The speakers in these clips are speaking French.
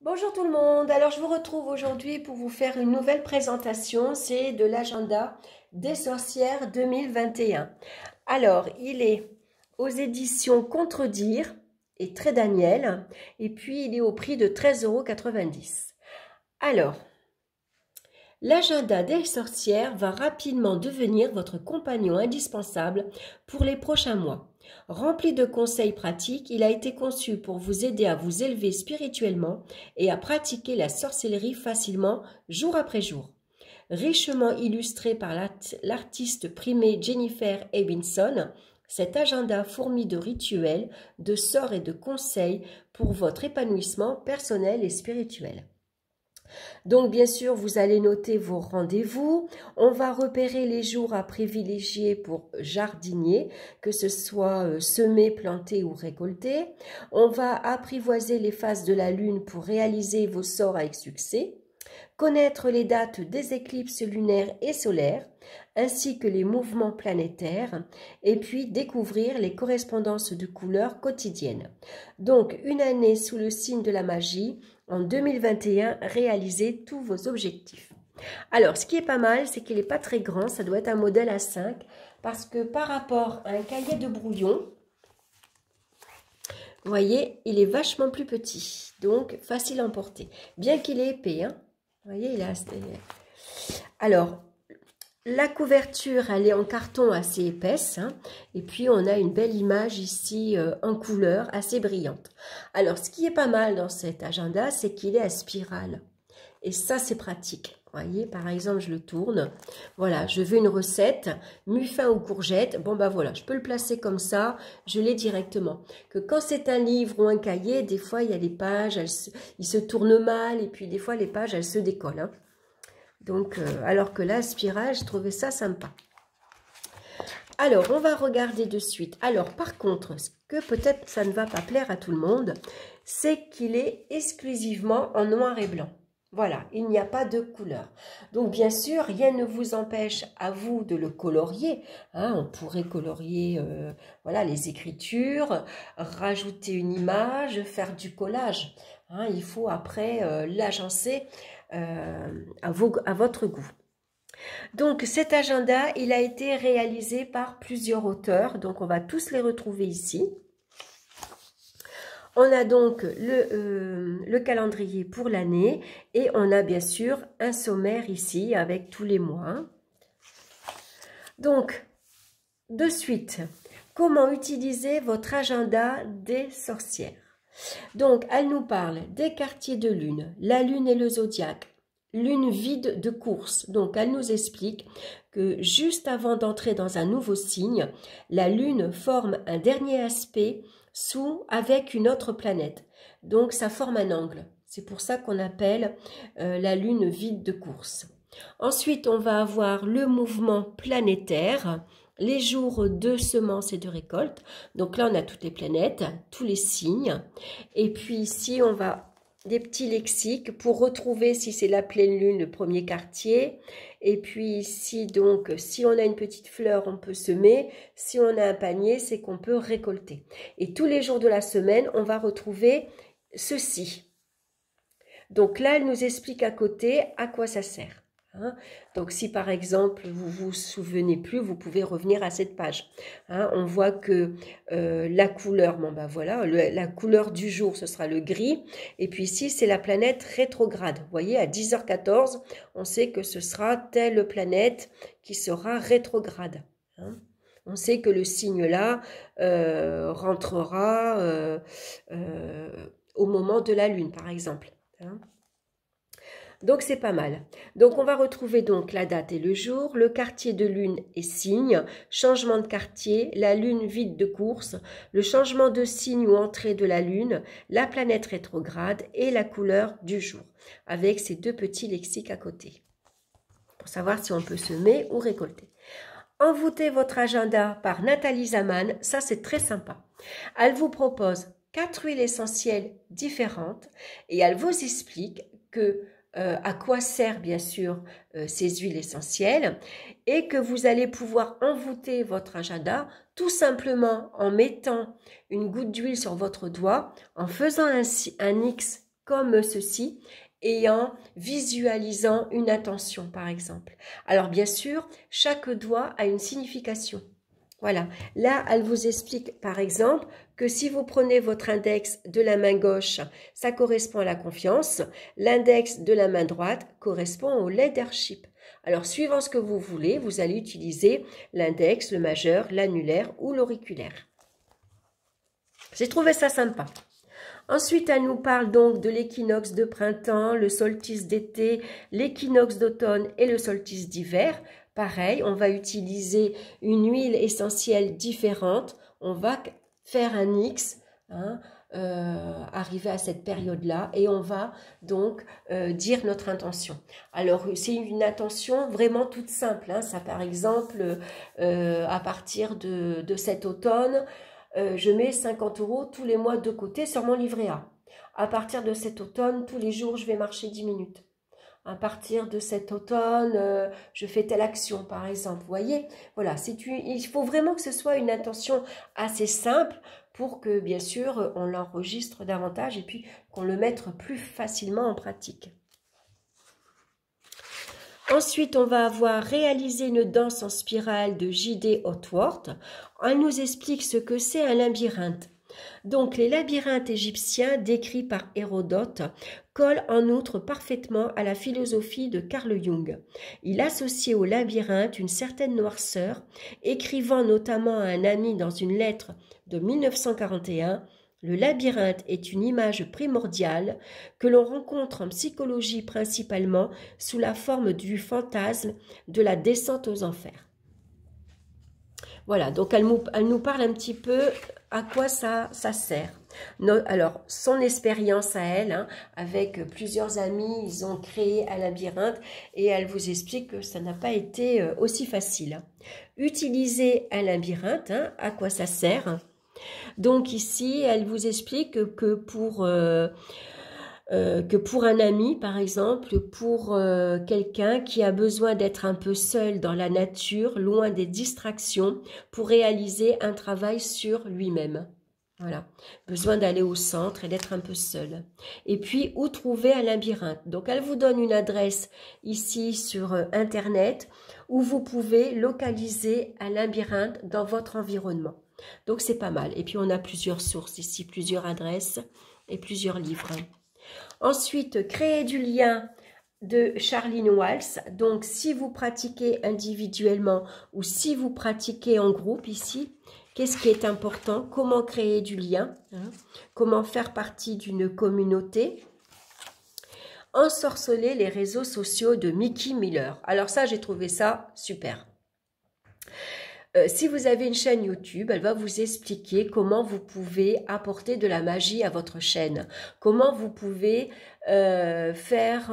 Bonjour tout le monde, alors je vous retrouve aujourd'hui pour vous faire une nouvelle présentation, c'est de l'agenda des sorcières 2021. Alors, il est aux éditions Contredire et Très Daniel, et puis il est au prix de 13,90 €. Alors, l'agenda des sorcières va rapidement devenir votre compagnon indispensable pour les prochains mois. Rempli de conseils pratiques, il a été conçu pour vous aider à vous élever spirituellement et à pratiquer la sorcellerie facilement jour après jour. Richement illustré par l'artiste primée Jennifer Ebinson, cet agenda fourmille de rituels, de sorts et de conseils pour votre épanouissement personnel et spirituel. Donc, bien sûr, vous allez noter vos rendez-vous. On va repérer les jours à privilégier pour jardinier, que ce soit semé, planté ou récolté. On va apprivoiser les phases de la lune pour réaliser vos sorts avec succès. Connaître les dates des éclipses lunaires et solaires, ainsi que les mouvements planétaires, et puis découvrir les correspondances de couleurs quotidiennes. Donc, une année sous le signe de la magie, en 2021, réalisez tous vos objectifs. Alors, ce qui est pas mal, c'est qu'il n'est pas très grand, ça doit être un modèle A5, parce que par rapport à un cahier de brouillon, vous voyez, il est vachement plus petit, donc facile à emporter, bien qu'il est épais, hein. Vous voyez, il est assez... Alors, la couverture, elle est en carton assez épaisse, hein, et puis on a une belle image ici en couleur assez brillante. Alors, ce qui est pas mal dans cet agenda, c'est qu'il est à spirale. Et ça, c'est pratique. Vous voyez, par exemple, je le tourne. Voilà, je veux une recette, muffin ou courgette. Bon, ben voilà, je peux le placer comme ça, je l'ai directement. Que quand c'est un livre ou un cahier, des fois, il y a des pages, ils se tournent mal, et puis des fois, les pages, elles se décollent, hein. Donc, alors que là, spirale, je trouvais ça sympa. Alors, on va regarder de suite. Alors, par contre, ce que peut-être ça ne va pas plaire à tout le monde, c'est qu'il est exclusivement en noir et blanc. Voilà, il n'y a pas de couleur. Donc, bien sûr, rien ne vous empêche à vous de le colorier, hein. On pourrait colorier voilà, les écritures, rajouter une image, faire du collage, hein. Il faut après l'agencer à votre goût. Donc, cet agenda, il a été réalisé par plusieurs auteurs. Donc, on va tous les retrouver ici. On a donc le calendrier pour l'année et on a bien sûr un sommaire ici avec tous les mois. Donc, de suite, comment utiliser votre agenda des sorcières? Donc, elle nous parle des quartiers de lune, la lune et le zodiaque, lune vide de course. Donc, elle nous explique que juste avant d'entrer dans un nouveau signe, la lune forme un dernier aspect avec une autre planète. Donc, ça forme un angle. C'est pour ça qu'on appelle la lune vide de course. Ensuite, on va avoir le mouvement planétaire, les jours de semences et de récolte. Donc là, on a toutes les planètes, tous les signes. Et puis ici, on va des petits lexiques pour retrouver si c'est la pleine lune, le premier quartier. Et puis ici, donc, si on a une petite fleur, on peut semer. Si on a un panier, c'est qu'on peut récolter. Et tous les jours de la semaine, on va retrouver ceci. Donc là, elle nous explique à côté à quoi ça sert. Hein. Donc, si par exemple, vous vous souvenez plus, vous pouvez revenir à cette page. Hein, on voit que la couleur, bon ben voilà, la couleur du jour, ce sera le gris. Et puis ici, c'est la planète rétrograde. Vous voyez, à 10h14, on sait que ce sera telle planète qui sera rétrograde. Hein. On sait que le signe-là rentrera au moment de la lune, par exemple. Hein. Donc, c'est pas mal. Donc, on va retrouver donc la date et le jour, le quartier de lune et signe, changement de quartier, la lune vide de course, le changement de signe ou entrée de la lune, la planète rétrograde et la couleur du jour, avec ces deux petits lexiques à côté, pour savoir si on peut semer ou récolter. Envoûtez votre agenda par Nathalie Zaman, ça c'est très sympa. Elle vous propose 4 huiles essentielles différentes et elle vous explique à quoi servent bien sûr ces huiles essentielles et que vous allez pouvoir envoûter votre agenda tout simplement en mettant une goutte d'huile sur votre doigt, en faisant un X comme ceci et en visualisant une intention, par exemple. Alors, bien sûr, chaque doigt a une signification. Voilà, là, elle vous explique, par exemple, que si vous prenez votre index de la main gauche, ça correspond à la confiance. L'index de la main droite correspond au leadership. Alors, suivant ce que vous voulez, vous allez utiliser l'index, le majeur, l'annulaire ou l'auriculaire. J'ai trouvé ça sympa. Ensuite, elle nous parle donc de l'équinoxe de printemps, le solstice d'été, l'équinoxe d'automne et le solstice d'hiver. Pareil, on va utiliser une huile essentielle différente. On va faire un X, arriver à cette période-là, et on va donc dire notre intention. Alors, c'est une intention vraiment toute simple. Ça, par exemple, à partir de cet automne, je mets 50 € tous les mois de côté sur mon livret A. À partir de cet automne, tous les jours, je vais marcher 10 minutes. À partir de cet automne, je fais telle action, par exemple. Vous voyez, voilà, il faut vraiment que ce soit une intention assez simple pour que, bien sûr, on l'enregistre davantage et puis qu'on le mette plus facilement en pratique. Ensuite, on va avoir réalisé une danse en spirale de J.D. Hotworth. Elle nous explique ce que c'est un labyrinthe. Donc, les labyrinthes égyptiens décrits par Hérodote collent en outre parfaitement à la philosophie de Carl Jung. Il associait au labyrinthe une certaine noirceur, écrivant notamment à un ami dans une lettre de 1941 « Le labyrinthe est une image primordiale que l'on rencontre en psychologie principalement sous la forme du fantasme de la descente aux enfers. » Voilà, donc elle nous parle un petit peu à quoi ça sert. Alors, son expérience à elle, avec plusieurs amis, ils ont créé un labyrinthe et elle vous explique que ça n'a pas été aussi facile. Utiliser un labyrinthe, à quoi ça sert? Donc ici, elle vous explique que pour un ami, par exemple, pour quelqu'un qui a besoin d'être un peu seul dans la nature, loin des distractions, pour réaliser un travail sur lui-même. Voilà, besoin d'aller au centre et d'être un peu seul. Et puis, où trouver un labyrinthe? Donc, elle vous donne une adresse ici sur Internet où vous pouvez localiser un labyrinthe dans votre environnement. Donc, c'est pas mal. Et puis, on a plusieurs sources ici, plusieurs adresses et plusieurs livres. Ensuite, créer du lien de Charlene Walsh. Donc, si vous pratiquez individuellement ou si vous pratiquez en groupe ici, qu'est-ce qui est important? Comment créer du lien? Comment faire partie d'une communauté? Ensorceler les réseaux sociaux de Mickey Miller. Alors ça, j'ai trouvé ça super. Si vous avez une chaîne YouTube, elle va vous expliquer comment vous pouvez apporter de la magie à votre chaîne. Comment vous pouvez faire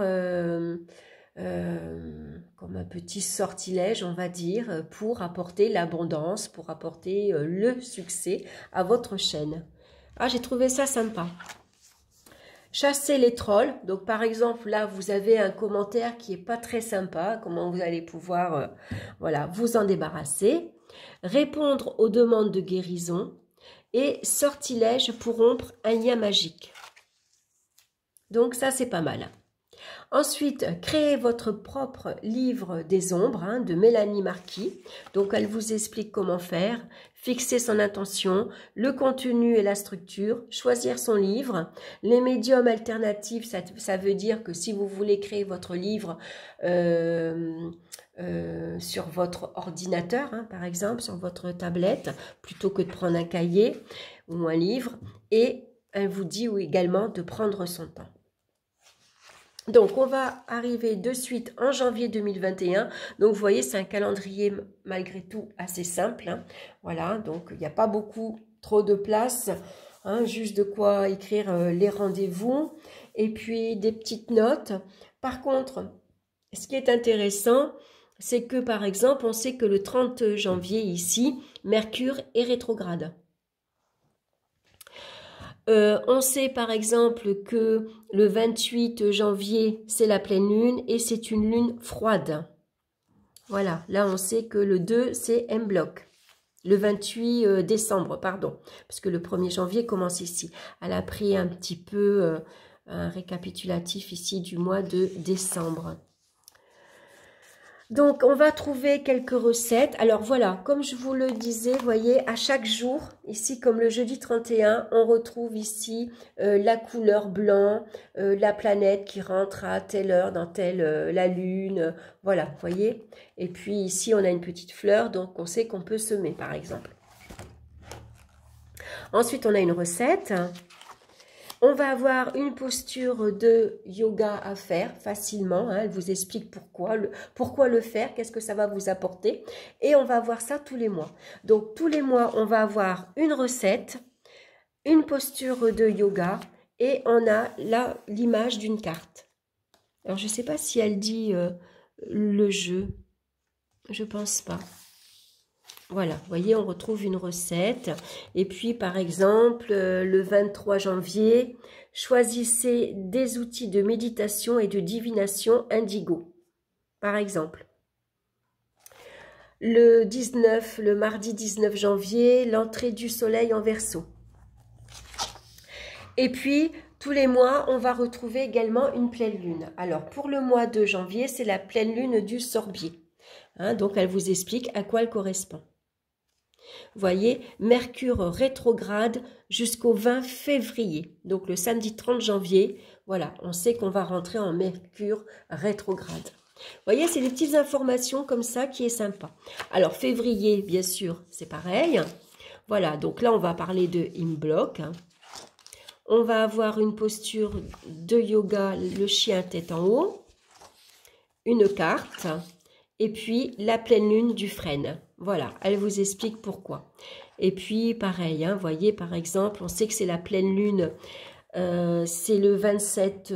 comme un petit sortilège, on va dire, pour apporter l'abondance, pour apporter le succès à votre chaîne. Ah, j'ai trouvé ça sympa. Chasser les trolls. Donc, par exemple, là, vous avez un commentaire qui n'est pas très sympa. Comment vous allez pouvoir voilà, vous en débarrasser. Répondre aux demandes de guérison. Et sortilège pour rompre un lien magique. Donc, ça, c'est pas mal. Ensuite, créez votre propre livre des ombres de Mélanie Marquis. Donc, elle vous explique comment faire. Fixer son intention, le contenu et la structure, choisir son livre. Les médiums alternatifs, ça veut dire que si vous voulez créer votre livre sur votre ordinateur, par exemple, sur votre tablette, plutôt que de prendre un cahier ou un livre. Et elle vous dit également de prendre son temps. Donc, on va arriver de suite en janvier 2021. Donc, vous voyez, c'est un calendrier malgré tout assez simple. Voilà, donc il n'y a pas trop de place. Juste de quoi écrire les rendez-vous. Et puis, des petites notes. Par contre, ce qui est intéressant, c'est que, par exemple, on sait que le 30 janvier, ici, Mercure est rétrograde. On sait par exemple que le 28 janvier, c'est la pleine lune et c'est une lune froide. Voilà, là on sait que le 2, c'est M-bloc. Le 28 décembre, pardon, parce que le 1er janvier commence ici. Elle a pris un petit peu un récapitulatif ici du mois de décembre. Donc, on va trouver quelques recettes. Alors, voilà, comme je vous le disais, vous voyez, à chaque jour, ici, comme le jeudi 31, on retrouve ici la couleur blanc, la planète qui rentre à telle heure dans telle, la lune, voilà, vous voyez. Et puis, ici, on a une petite fleur, donc on sait qu'on peut semer, par exemple. Ensuite, on a une recette. On va avoir une posture de yoga à faire facilement. Hein, elle vous explique pourquoi le faire, qu'est-ce que ça va vous apporter. Et on va avoir ça tous les mois. Donc, tous les mois, on va avoir une recette, une posture de yoga et on a là l'image d'une carte. Alors, je ne sais pas si elle dit le jeu. Je pense pas. Voilà, vous voyez, on retrouve une recette. Et puis, par exemple, le 23 janvier, choisissez des outils de méditation et de divination indigo, par exemple. Le mardi 19 janvier, l'entrée du soleil en Verseau. Et puis, tous les mois, on va retrouver également une pleine lune. Alors, pour le mois de janvier, c'est la pleine lune du Sorbier. Hein, donc, elle vous explique à quoi elle correspond. Vous voyez, Mercure rétrograde jusqu'au 20 février. Donc, le samedi 30 janvier, voilà, on sait qu'on va rentrer en Mercure rétrograde. Vous voyez, c'est des petites informations comme ça qui est sympa. Alors, février, bien sûr, c'est pareil. Voilà, donc là, on va parler de Imbolc. On va avoir une posture de yoga, le chien tête en haut. Une carte. Et puis, la pleine lune du frêne. Voilà, elle vous explique pourquoi. Et puis, pareil, hein, vous voyez, par exemple, on sait que c'est la pleine lune, c'est le 27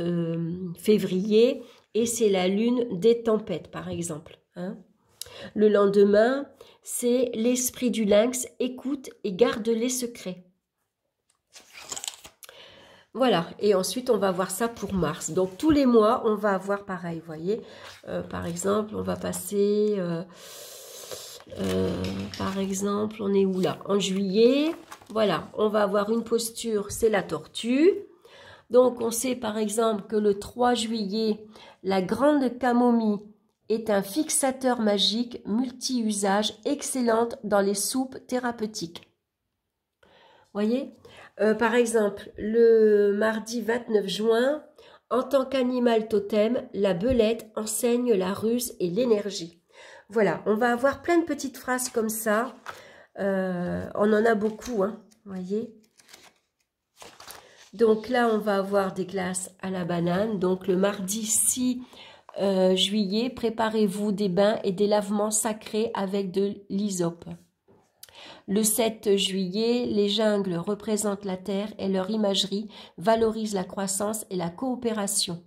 février, et c'est la lune des tempêtes, par exemple. Hein. Le lendemain, c'est l'esprit du lynx, écoute et garde les secrets. Voilà, et ensuite, on va voir ça pour mars. Donc, tous les mois, on va avoir pareil, vous voyez. Par exemple, on va passer... par exemple, on est où là? En juillet, voilà, on va avoir une posture, c'est la tortue. Donc, on sait par exemple que le 3 juillet, la grande camomille est un fixateur magique multi-usage excellente dans les soupes thérapeutiques. Voyez, par exemple, le mardi 29 juin, en tant qu'animal totem, la belette enseigne la ruse et l'énergie. Voilà, on va avoir plein de petites phrases comme ça. On en a beaucoup, hein, voyez. Donc là, on va avoir des glaces à la banane. Donc le mardi 6 juillet, préparez-vous des bains et des lavements sacrés avec de l'hysope. Le 7 juillet, les jungles représentent la terre et leur imagerie valorise la croissance et la coopération.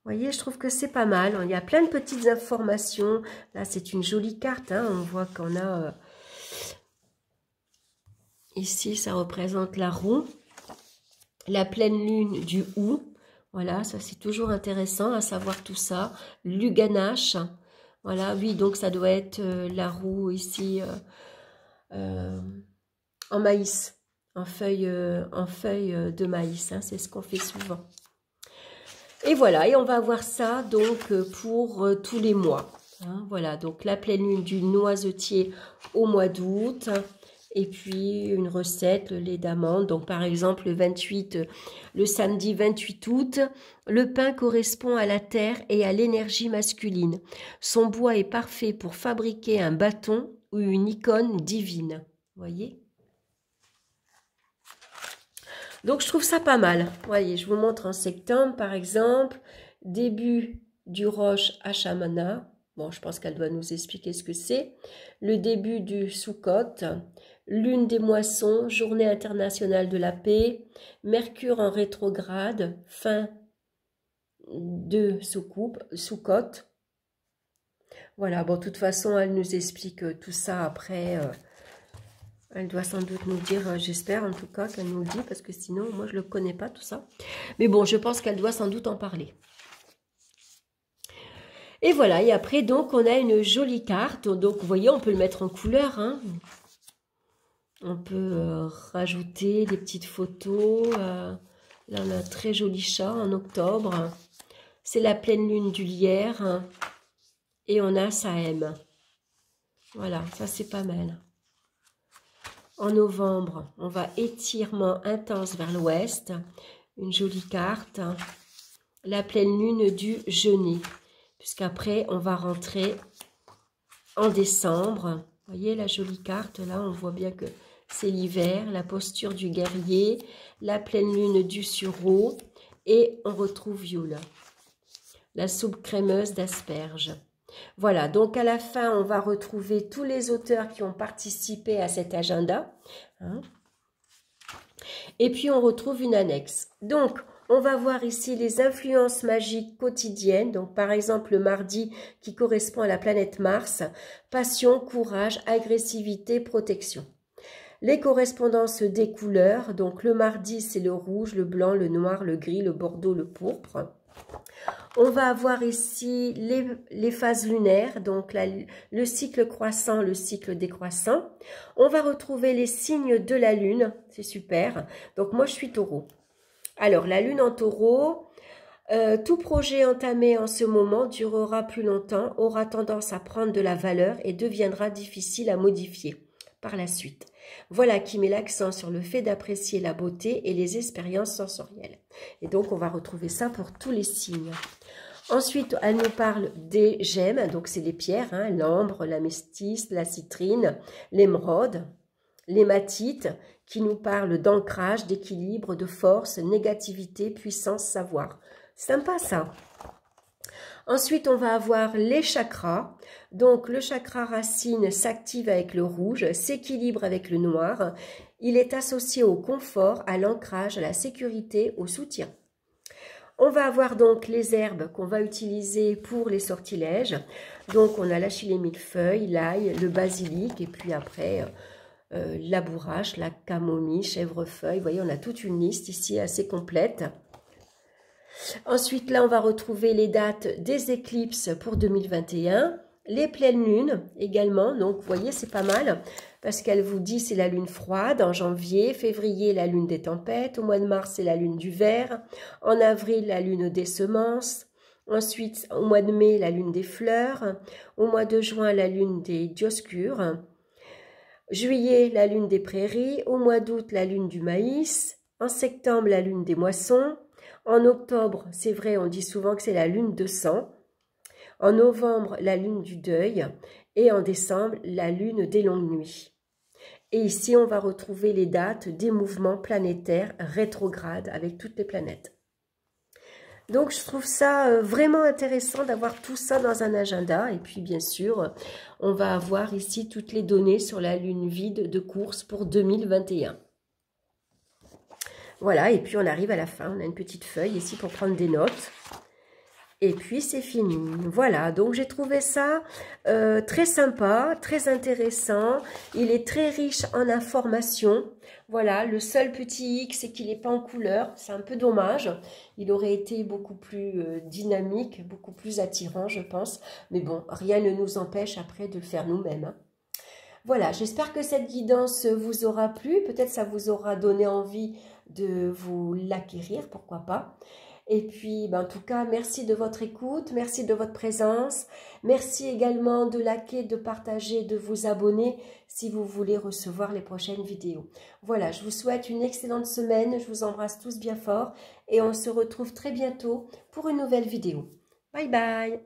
Vous voyez, je trouve que c'est pas mal. Il y a plein de petites informations. Là, c'est une jolie carte. Hein. On voit qu'on a... ici, ça représente la roue. La pleine lune du Août. Voilà, ça c'est toujours intéressant à savoir tout ça. Luganache. Voilà, oui, donc ça doit être la roue ici en maïs. En feuilles de maïs. Hein. C'est ce qu'on fait souvent. Et voilà, et on va voir ça donc pour tous les mois. Hein, voilà, donc la pleine lune du noisetier au mois d'août. Et puis une recette, le lait d'amande. Donc par exemple le 28, le samedi 28 août, le pain correspond à la terre et à l'énergie masculine. Son bois est parfait pour fabriquer un bâton ou une icône divine. Vous voyez ? Donc, je trouve ça pas mal. Vous voyez, je vous montre en septembre, par exemple, début du Rosh Hashanah. Bon, je pense qu'elle doit nous expliquer ce que c'est. Le début du Sukkot, lune des moissons, journée internationale de la paix, Mercure en rétrograde, fin de Sukkot. Voilà, bon, de toute façon, elle nous explique tout ça après... Elle doit sans doute nous dire, j'espère en tout cas qu'elle nous le dit, parce que sinon, moi, je ne le connais pas, tout ça. Mais bon, je pense qu'elle doit sans doute en parler. Et voilà, et après, donc, on a une jolie carte. Donc, vous voyez, on peut le mettre en couleur. Hein. On peut rajouter des petites photos. Là, on a un très joli chat en octobre. C'est la pleine lune du lierre. Et on a sa M. Voilà, ça c'est pas mal. En novembre, on va étirement intense vers l'ouest. Une jolie carte. La pleine lune du Genêt. Puisqu'après, on va rentrer en décembre. Vous voyez la jolie carte là, on voit bien que c'est l'hiver, la posture du guerrier, la pleine lune du sureau et on retrouve Yule, la soupe crémeuse d'asperges. Voilà, donc à la fin, on va retrouver tous les auteurs qui ont participé à cet agenda. Hein. Et puis on retrouve une annexe. Donc, on va voir ici les influences magiques quotidiennes. Donc, par exemple, le mardi qui correspond à la planète Mars. Passion, courage, agressivité, protection. Les correspondances des couleurs. Donc, le mardi, c'est le rouge, le blanc, le noir, le gris, le bordeaux, le pourpre. On va avoir ici les phases lunaires, donc le cycle croissant, le cycle décroissant. On va retrouver les signes de la lune, c'est super. Donc, moi, je suis taureau. Alors, la lune en taureau, tout projet entamé en ce moment durera plus longtemps, aura tendance à prendre de la valeur et deviendra difficile à modifier par la suite. Voilà qui met l'accent sur le fait d'apprécier la beauté et les expériences sensorielles. Et donc, on va retrouver ça pour tous les signes. Ensuite, elle nous parle des gemmes, donc c'est les pierres, hein, l'ambre, la méstisse, la citrine, l'émeraude, l'hématite, qui nous parle d'ancrage, d'équilibre, de force, négativité, puissance, savoir. Sympa ça. Ensuite, on va avoir les chakras. Donc, le chakra racine s'active avec le rouge, s'équilibre avec le noir. Il est associé au confort, à l'ancrage, à la sécurité, au soutien. On va avoir donc les herbes qu'on va utiliser pour les sortilèges. Donc, on a la chili millefeuille, l'ail, le basilic et puis après... la bourrache, la camomille, chèvrefeuille. Vous voyez, on a toute une liste ici assez complète. Ensuite, là, on va retrouver les dates des éclipses pour 2021. Les pleines lunes également. Donc, vous voyez, c'est pas mal parce qu'elle vous dit c'est la lune froide en janvier. Février, la lune des tempêtes. Au mois de mars, c'est la lune du ver. En avril, la lune des semences. Ensuite, au mois de mai, la lune des fleurs. Au mois de juin, la lune des dioscures. Juillet, la lune des prairies. Au mois d'août, la lune du maïs. En septembre, la lune des moissons. En octobre, c'est vrai, on dit souvent que c'est la lune de sang. En novembre, la lune du deuil. Et en décembre, la lune des longues nuits. Et ici, on va retrouver les dates des mouvements planétaires rétrogrades avec toutes les planètes. Donc, je trouve ça vraiment intéressant d'avoir tout ça dans un agenda. Et puis, bien sûr, on va avoir ici toutes les données sur la lune vide de course pour 2021. Voilà, et puis on arrive à la fin. On a une petite feuille ici pour prendre des notes. Et puis, c'est fini. Voilà, donc j'ai trouvé ça très sympa, très intéressant. Il est très riche en informations. Voilà, le seul petit hic, c'est qu'il n'est pas en couleur. C'est un peu dommage. Il aurait été beaucoup plus dynamique, beaucoup plus attirant, je pense. Mais bon, rien ne nous empêche après de le faire nous-mêmes. Hein. Voilà, j'espère que cette guidance vous aura plu. Peut-être ça vous aura donné envie de vous l'acquérir, pourquoi pas. Et puis, en tout cas, merci de votre écoute, merci de votre présence. Merci également de liker, de partager, de vous abonner si vous voulez recevoir les prochaines vidéos. Voilà, je vous souhaite une excellente semaine. Je vous embrasse tous bien fort et on se retrouve très bientôt pour une nouvelle vidéo. Bye bye!